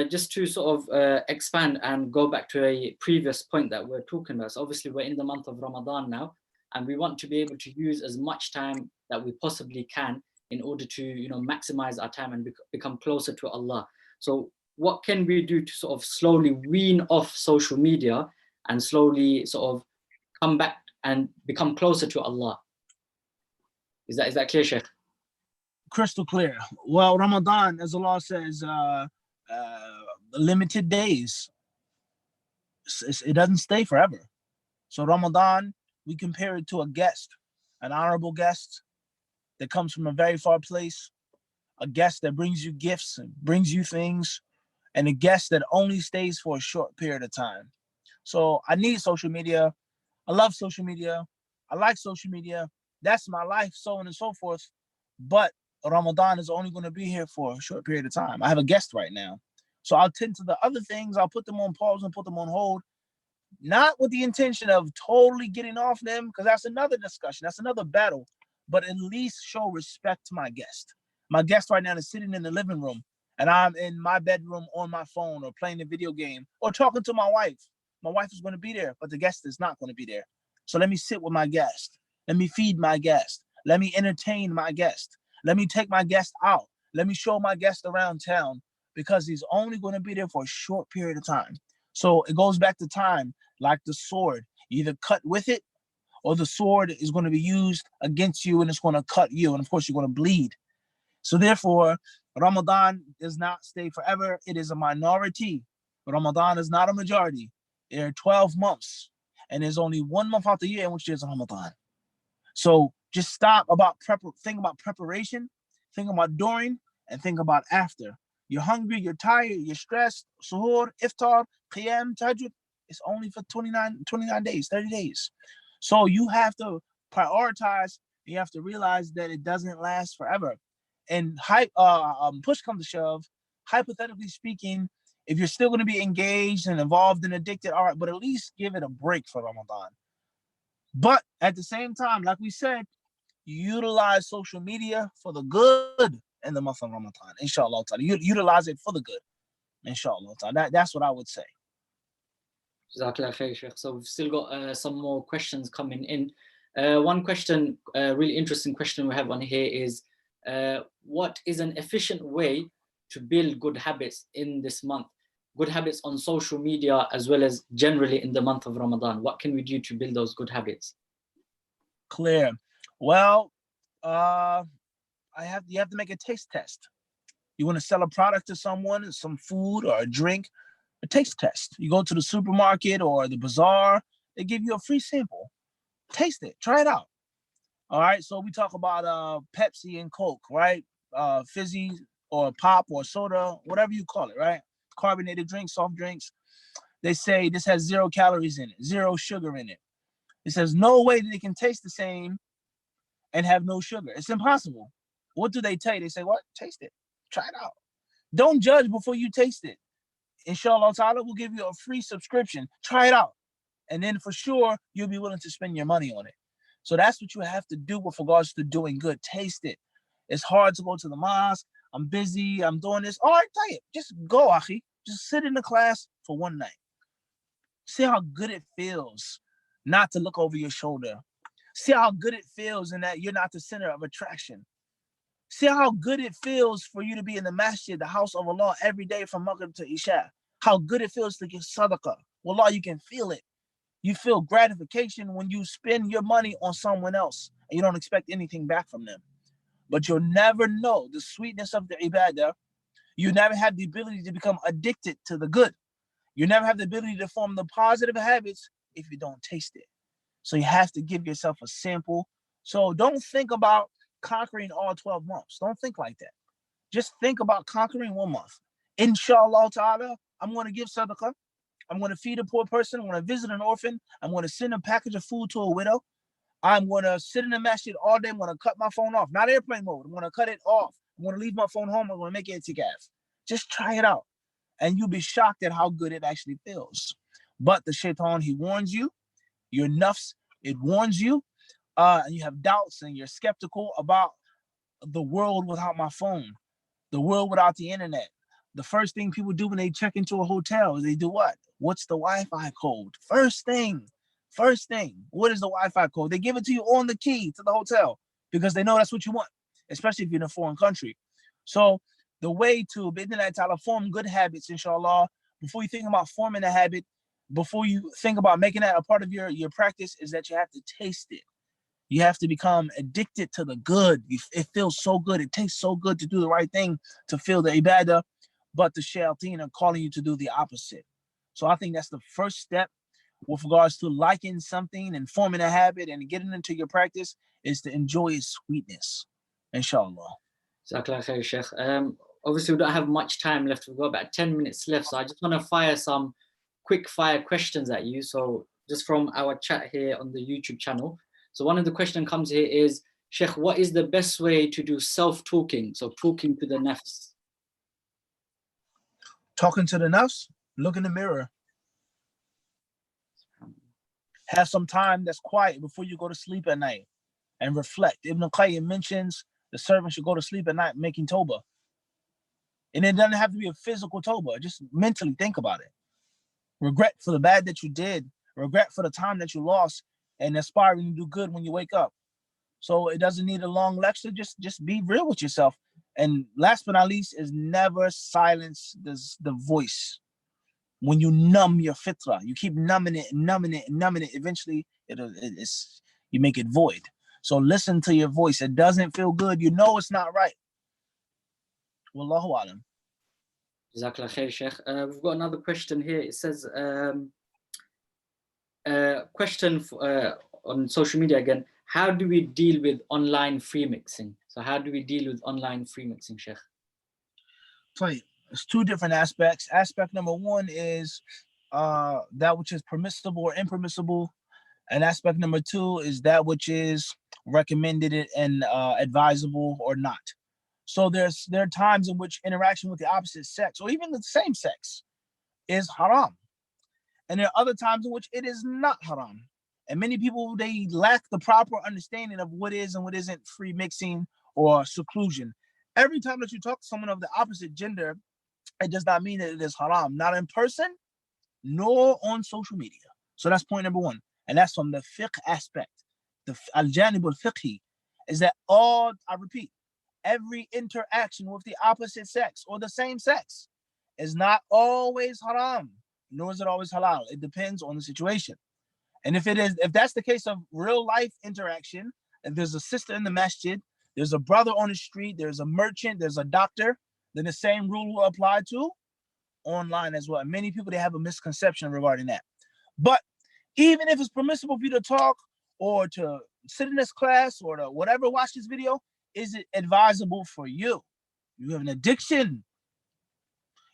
Just to sort of expand and go back to a previous point that we're talking about. So obviously we're in the month of Ramadan now, and we want to be able to use as much time that we possibly can in order to, you know, maximize our time and become closer to Allah. So what can we do to sort of slowly wean off social media and slowly sort of come back and become closer to Allah? Is that clear, Sheikh? Crystal clear. Well, Ramadan, as Allah says, limited days. It doesn't stay forever. So Ramadan, we compare it to a guest, an honorable guest that comes from a very far place, a guest that brings you gifts and brings you things, and a guest that only stays for a short period of time. So I need social media. I love social media. I like social media. That's my life, so on and so forth. But Ramadan is only going to be here for a short period of time. I have a guest right now. So I'll tend to the other things. I'll put them on pause and put them on hold, not with the intention of totally getting off them, because that's another discussion. That's another battle. But at least show respect to my guest. My guest right now is sitting in the living room, and I'm in my bedroom on my phone or playing a video game or talking to my wife. My wife is going to be there, but the guest is not going to be there. So let me sit with my guest. Let me feed my guest. Let me entertain my guest. Let me take my guest out. Let me show my guest around town, because he's only going to be there for a short period of time. So it goes back to time, like the sword. You either cut with it, or the sword is going to be used against you and it's going to cut you. And of course, you're going to bleed. So therefore, Ramadan does not stay forever. It is a minority. Ramadan is not a majority. There are 12 months, and there's only 1 month out the year in which there's Ramadan. So just think about preparation, think about during, and think about after. You're hungry, you're tired, you're stressed, suhoor, iftar, qiyam, tahajjud. It's only for 29 days, 30 days. So you have to prioritize. You have to realize that it doesn't last forever. And push comes to shove, hypothetically speaking, if you're still going to be engaged and involved and addicted, all right, but at least give it a break for Ramadan. But at the same time, like we said, utilize social media for the good in the month of Ramadan, inshallah. Utilize it for the good, inshallah. That's what I would say. Jazakallah khair, Sheikh. So we've still got some more questions coming in. One question, really interesting question we have on here is, what is an efficient way to build good habits in this month? Good habits on social media as well as generally in the month of Ramadan. What can we do to build those good habits? Clear. Well, you have to make a taste test. You want to sell a product to someone, some food or a drink, a taste test. You go to the supermarket or the bazaar, they give you a free sample. Taste it, try it out. All right, so we talk about Pepsi and Coke, right? Fizzy or pop or soda, whatever you call it, right? Carbonated drinks, soft drinks. They say this has 0 calories in it, 0 sugar in it. It says no way that it can taste the same and have no sugar. It's impossible. What do they tell you? They say, what? Taste it. Try it out. Don't judge before you taste it. Inshallah ta'ala, we'll give you a free subscription. Try it out. And then for sure, you'll be willing to spend your money on it. So that's what you have to do with regards to doing good. Taste it. It's hard to go to the mosque. I'm busy. I'm doing this. All right, tell you, just go, Akhi. Just sit in the class for one night. See how good it feels not to look over your shoulder. See how good it feels in that you're not the center of attraction. See how good it feels for you to be in the masjid, the house of Allah, every day from Maghrib to Isha. How good it feels to give sadaqah. Wallah, you can feel it. You feel gratification when you spend your money on someone else and you don't expect anything back from them. But you'll never know the sweetness of the ibadah. You never have the ability to become addicted to the good. You never have the ability to form the positive habits if you don't taste it. So you have to give yourself a sample. So don't think about conquering all 12 months. Don't think like that. Just think about conquering 1 month. Inshallah ta'ala, I'm going to give sadaqah. I'm going to feed a poor person. I'm going to visit an orphan. I'm going to send a package of food to a widow. I'm going to sit in the masjid all day. I'm going to cut my phone off. Not airplane mode. I'm going to cut it off. I'm going to leave my phone home. I'm going to make it itikaf. Just try it out. And you'll be shocked at how good it actually feels. But the shaitan, he warns you. Your nafs, it warns you. And you have doubts and you're skeptical about the world without my phone, the world without the internet. The first thing people do when they check into a hotel is they do what? What's the Wi-Fi code? First thing. What is the Wi-Fi code? They give it to you on the key to the hotel because they know that's what you want, especially if you're in a foreign country. So the way to form good habits, inshallah, before you think about forming a habit, before you think about making that a part of your practice, is that you have to taste it. You have to become addicted to the good. It feels so good. It tastes so good to do the right thing, to feel the ibadah, but the shayateen are calling you to do the opposite. So I think that's the first step with regards to liking something and forming a habit and getting into your practice, is to enjoy its sweetness, inshallah. Jazakallah khair, Sheikh. Obviously, we don't have much time left. We've got about 10 minutes left. So I just want to fire some quick fire questions at you. So just from our chat here on the YouTube channel. So one of the question comes here is, Sheikh, what is the best way to do self-talking? So talking to the nafs. Talking to the nafs, look in the mirror. Have some time that's quiet before you go to sleep at night and reflect. Ibn Qayyim mentions the servant should go to sleep at night making tawbah. And it doesn't have to be a physical tawbah. Just mentally think about it. Regret for the bad that you did. Regret for the time that you lost, and aspiring to do good when you wake up. So it doesn't need a long lecture. Just be real with yourself. And last but not least is never silence the voice. When you numb your fitrah, you keep numbing it. Eventually, you make it void. So listen to your voice. It doesn't feel good. You know it's not right. Wallahu alam. Jazakallah khair, Sheikh. We've got another question here. It says, question on social media again. How do we deal with online free mixing? So how do we deal with online free mixing, Sheikh? Right. It's two different aspects. Aspect number one is that which is permissible or impermissible. And aspect number two is that which is recommended and advisable or not. So there are times in which interaction with the opposite sex or even the same sex is haram. And there are other times in which it is not haram. And many people, they lack the proper understanding of what is and what isn't free mixing or seclusion. Every time that you talk to someone of the opposite gender, it does not mean that it is haram, not in person, nor on social media. So that's point number one. And that's from the fiqh aspect. The al-janib al-fiqhi is that I repeat, every interaction with the opposite sex or the same sex is not always haram, nor is it always halal. It depends on the situation. And if that's the case of real life interaction, if there's a sister in the masjid, there's a brother on the street, there's a merchant, there's a doctor, then the same rule will apply to online as well. And many people, they have a misconception regarding that. But even if it's permissible for you to talk or to sit in this class or to whatever, watch this video, is it advisable for you? You have an addiction.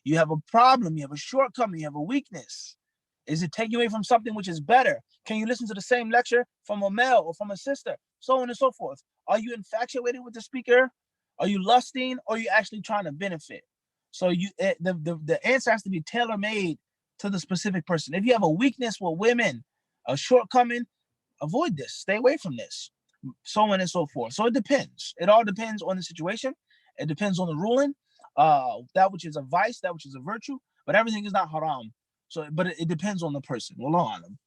You have a problem. You have a shortcoming. You have a weakness. Is it taking away from something which is better? Can you listen to the same lecture from a male or from a sister? So on and so forth. Are you infatuated with the speaker? Are you lusting? Or are you actually trying to benefit? So the answer has to be tailor-made to the specific person. If you have a weakness with women, a shortcoming, avoid this, stay away from this, so on and so forth. So it depends. It all depends on the situation. It depends on the ruling. That which is a vice, that which is a virtue, but everything is not haram. So, but it depends on the person. Wallahu alam.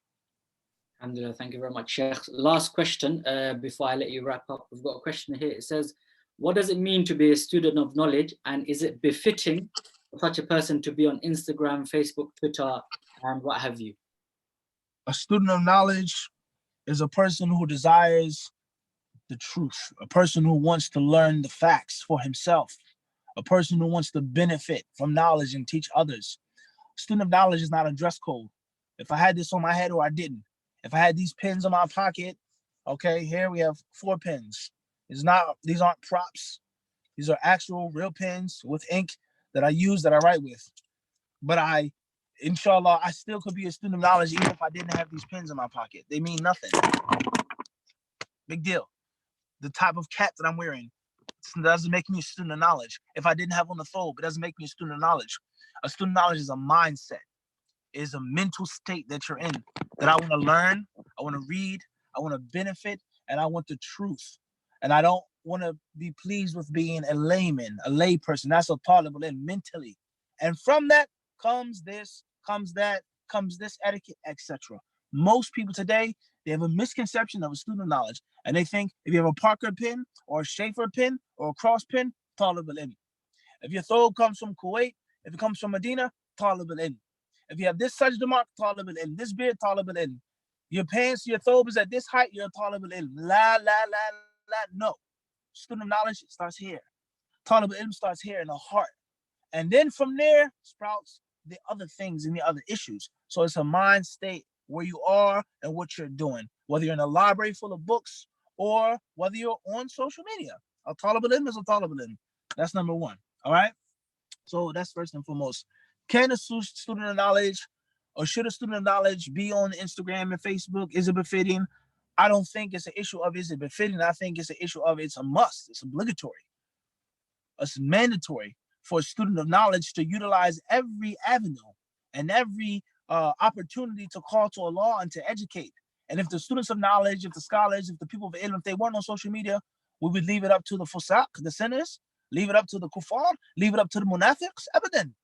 Alhamdulillah, thank you very much, Sheikh. Last question before I let you wrap up. We've got a question here. It says, what does it mean to be a student of knowledge, and is it befitting for such a person to be on Instagram, Facebook, Twitter, and what have you? A student of knowledge is a person who desires the truth, a person who wants to learn the facts for himself, a person who wants to benefit from knowledge and teach others. Student of knowledge is not a dress code. If I had this on my head or I didn't, if I had these pens in my pocket, okay, here we have 4 pens. These aren't props. These are actual real pens with ink that I use, that I write with. But inshallah, I still could be a student of knowledge even if I didn't have these pens in my pocket. They mean nothing. Big deal. The type of cap that I'm wearing doesn't make me a student of knowledge. If I didn't have on the thobe, it doesn't make me a student of knowledge. A student of knowledge is a mindset, is a mental state that you're in, that I want to learn, I want to read, I want to benefit, and I want the truth. And I don't want to be pleased with being a layman, a lay person. That's a talib al-ilm mentally. And from that comes this, comes that, comes this etiquette, etc. Most people today, they have a misconception of a student of knowledge, and they think if you have a Parker pen or a Schaefer pen or a Cross pen, talib al-ilm. If your thobe comes from Kuwait, if it comes from Medina, talib al-ilm. If you have this such mark, talib al-ilm. This beard, talib al-ilm. Your pants, your thobe is at this height, you're a talib al-ilm. La, no. Student of knowledge starts here. Talib al-ilm starts here in the heart. And then from there sprouts the other things and the other issues. So it's a mind state where you are and what you're doing, whether you're in a library full of books or whether you're on social media. A talib al-ilm is a talib al-ilm. That's number one. All right. So that's first and foremost. Can a student of knowledge, or should a student of knowledge be on Instagram and Facebook? Is it befitting? I don't think it's an issue of is it befitting. I think it's an issue of it's a must. It's obligatory. It's mandatory for a student of knowledge to utilize every avenue and every opportunity to call to Allah and to educate. And if the students of knowledge, if the scholars, if the people of ilm, if they weren't on social media, we would leave it up to the fusaq, the sinners, leave it up to the kuffar, leave it up to the munafiqs. Abadan.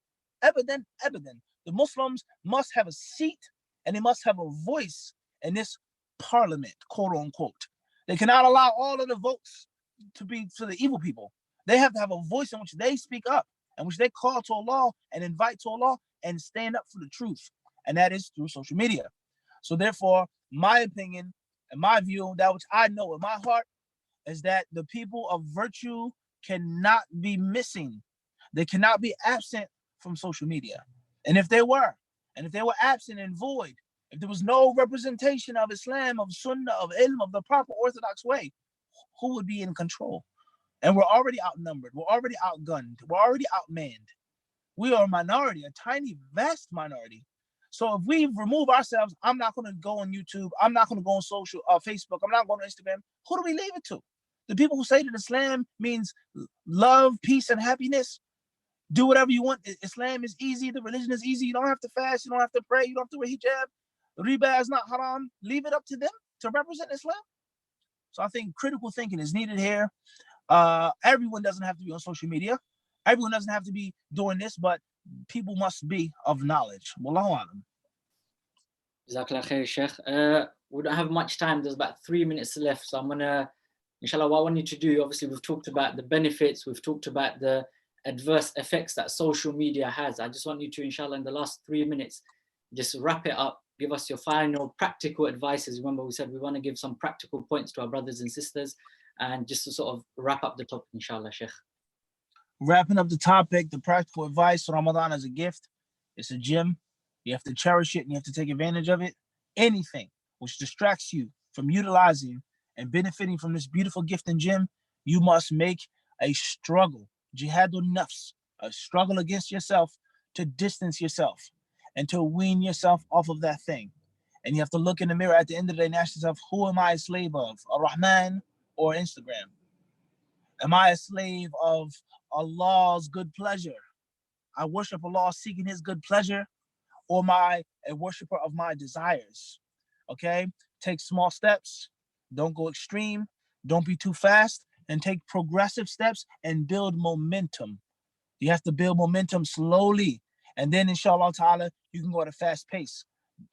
The Muslims must have a seat and they must have a voice in this parliament, quote unquote. They cannot allow all of the votes to be to the evil people. They have to have a voice in which they speak up, in which they call to Allah and invite to Allah and stand up for the truth. And that is through social media. So therefore, my opinion and my view, that which I know in my heart, is that the people of virtue cannot be missing. They cannot be absent from social media. And if they were absent and void, if there was no representation of Islam, of Sunnah, of ilm, of the proper orthodox way, who would be in control? And we're already outnumbered. We're already outgunned. We're already outmanned. We are a minority, a tiny, vast minority. So if we remove ourselves, I'm not going to go on YouTube. I'm not going to go on social Facebook. I'm not going to Instagram. Who do we leave it to? The people who say that Islam means love, peace, and happiness. Do whatever you want. Islam is easy. The religion is easy. You don't have to fast. You don't have to pray. You don't have to wear hijab. Riba is not haram. Leave it up to them to represent Islam. So I think critical thinking is needed here. Everyone doesn't have to be on social media. Everyone doesn't have to be doing this, but people must be of knowledge. Wallahu alam. Jazakallah khair, Sheikh. We don't have much time. There's about 3 minutes left. So I'm going to, inshallah, what I want you to do, obviously, we've talked about the benefits. We've talked about the adverse effects that social media has. I just want you to, inshallah, in the last 3 minutes, just wrap it up. Give us your final practical advices. Remember, we said we want to give some practical points to our brothers and sisters, and just to sort of wrap up the topic, inshallah, Sheikh. Wrapping up the topic, the practical advice: Ramadan is a gift. It's a gem. You have to cherish it and you have to take advantage of it. Anything which distracts you from utilizing and benefiting from this beautiful gift and gem, you must make a struggle, jihadun nafs, a struggle against yourself to distance yourself and to wean yourself off of that thing. And you have to look in the mirror at the end of the day and ask yourself, who am I a slave of, Ar-Rahman or Instagram? Am I a slave of Allah's good pleasure? I worship Allah seeking his good pleasure, or am I a worshiper of my desires? Okay, take small steps, don't go extreme, don't be too fast, and take progressive steps and build momentum. You have to build momentum slowly, and then inshallah ta'ala, you can go at a fast pace.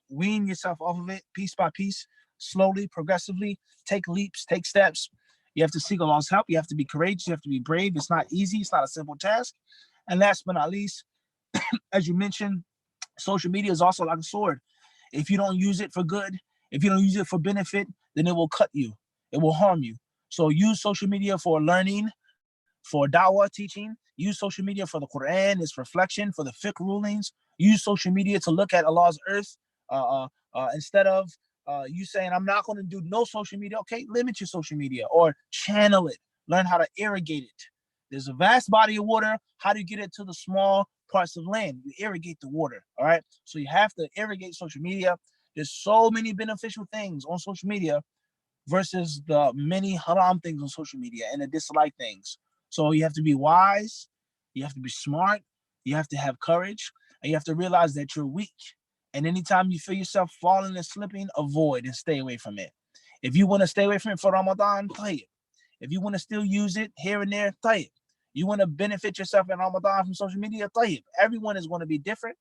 Wean yourself off of it piece by piece, slowly, progressively, take leaps, take steps. You have to seek Allah's help. You have to be courageous. You have to be brave. It's not easy. It's not a simple task. And last but not least, as you mentioned, social media is also like a sword. If you don't use it for good, if you don't use it for benefit, then it will cut you. It will harm you. So use social media for learning, for da'wah teaching. Use social media for the Quran, its reflection, for the fiqh rulings. Use social media to look at Allah's earth. Instead of you saying, I'm not going to do no social media. Okay, limit your social media or channel it. Learn how to irrigate it. There's a vast body of water. How do you get it to the small parts of land? You irrigate the water, all right? So you have to irrigate social media. There's so many beneficial things on social media versus the many haram things on social media and the dislike things. So you have to be wise, you have to be smart, you have to have courage, and you have to realize that you're weak. And anytime you feel yourself falling and slipping, avoid and stay away from it. If you want to stay away from it for Ramadan, play it. If you want to still use it here and there, play it. You want to benefit yourself in Ramadan from social media, play it. Everyone is going to be different.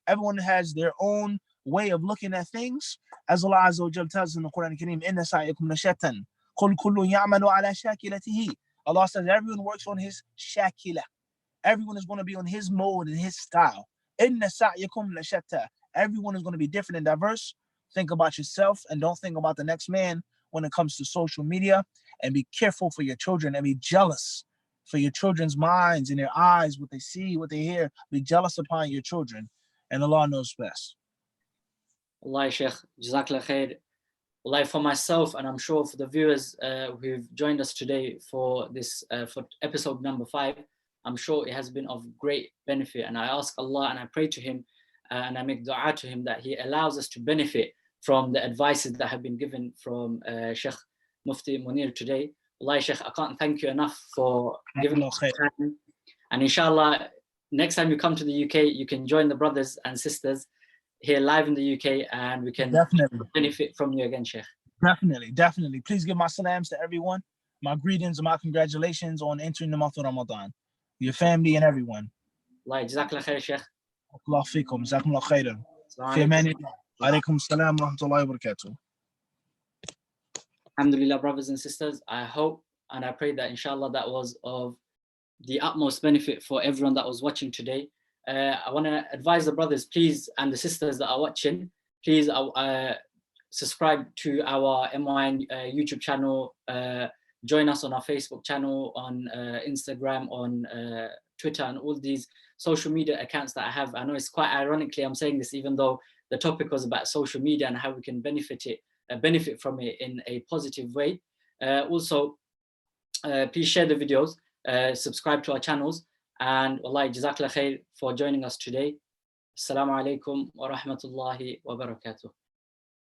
Everyone has their own way of looking at things. As Allah Azza wa Jalla tells in the Quran Kareem, Inna sa'ikum lashatan. Qul kullu ya'malu ala shakilatihi. Allah says everyone works on his shakila. Everyone is going to be on his mode and his style. Inna sa'ikum lashata. Everyone is going to be different and diverse. Think about yourself and don't think about the next man when it comes to social media. And be careful for your children and be jealous for your children's minds and their eyes, what they see, what they hear. Be jealous upon your children. And Allah knows best. Wallahi, Sheikh, Jazakallah khair. Wallahi, for myself, and I'm sure for the viewers who've joined us today for this, for episode number 5, I'm sure it has been of great benefit. And I ask Allah and I pray to Him and I make dua to Him that He allows us to benefit from the advices that have been given from Sheikh Mufti Muneer today. Wallahi, Sheikh, I can't thank you enough for giving us time. And inshallah, next time you come to the UK, you can join the brothers and sisters here live in the UK and we can definitely benefit from you again, Sheikh. Definitely. Please give my salams to everyone. My greetings and my congratulations on entering the month of Ramadan. Your family and everyone. Wallahi, Jazakallah khair, Sheikh. Allah fikum, Jazakumullah khairan. Fi amanillah. Alaikum salam wa rahmatullahi wa barakatuh. Alhamdulillah, brothers and sisters, I hope and I pray that inshallah that was of the utmost benefit for everyone that was watching today. I want to advise the brothers, please, and the sisters that are watching, please subscribe to our MYN YouTube channel, join us on our Facebook channel, on Instagram, on Twitter, and all these social media accounts that I have. I know it's quite ironically I'm saying this, even though the topic was about social media and how we can benefit from it in a positive way. Also, please share the videos, subscribe to our channels, and wallahi, jazakallah khair for joining us today. Assalamu alaikum wa rahmatullahi wa barakatuh.